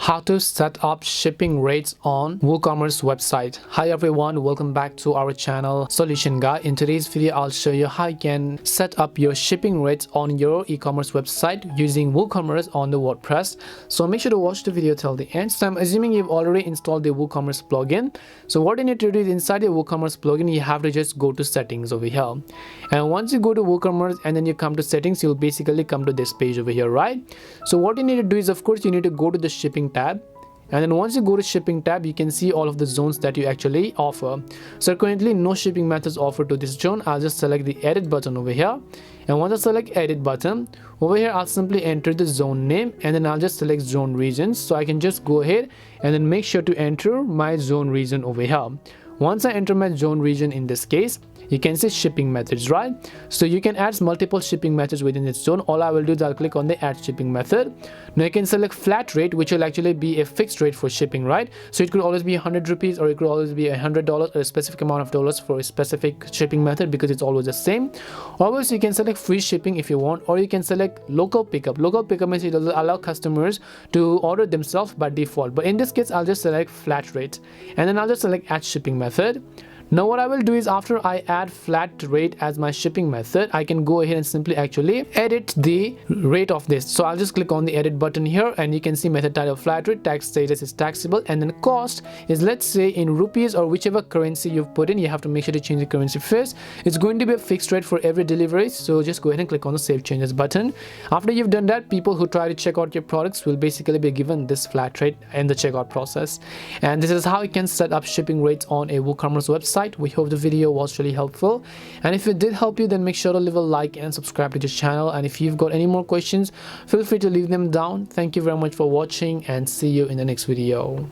how to set up shipping rates on WooCommerce website. Hi everyone, welcome back to our channel Solution Guy. In today's video I'll show you how you can set up your shipping rates on your e-commerce website using WooCommerce on the WordPress. So make sure to watch the video till the end. So I'm assuming you've already installed the WooCommerce plugin. So what you need to do is inside your WooCommerce plugin you have to just go to settings over here, and once you go to WooCommerce and then you come to settings, you'll basically come to this page over here, right? So what you need to do is, of course, you need to go to the shipping tab, and then once you go to shipping tab you can see all of the zones that you actually offer. So currently no shipping methods offered to this zone. I'll just select the edit button over here, and once I select edit button over here I'll simply enter the zone name, and then I'll just select zone regions. So I can just go ahead and then make sure to enter my zone region over here. Once I enter my zone region, in this case you can see shipping methods, right? So you can add multiple shipping methods within this zone. All I will do is I'll click on the add shipping method. Now you can select flat rate, which will actually be a fixed rate for shipping, right? So it could always be 100 rupees, or it could always be $100, or a specific amount of dollars for a specific shipping method, because it's always the same. Always you can select free shipping if you want, or you can select local pickup. Local pickup means it will allow customers to order themselves by default, but in this case I'll just select flat rate, and then I'll just select add shipping method. Now what I will do is, after I add flat rate as my shipping method, I can go ahead and simply actually edit the rate of this. So I'll just click on the edit button here, and you can see method title flat rate, tax status is taxable, and then cost is, let's say, in rupees or whichever currency you've put in. You have to make sure to change the currency first. It's going to be a fixed rate for every delivery, so just go ahead and click on the save changes button. After you've done that, people who try to check out your products will basically be given this flat rate in the checkout process. And this is how you can set up shipping rates on a WooCommerce website. We hope the video was really helpful, and if it did help you, then make sure to leave a like and subscribe to this channel. And if you've got any more questions, feel free to leave them down. Thank you very much for watching, and see you in the next video.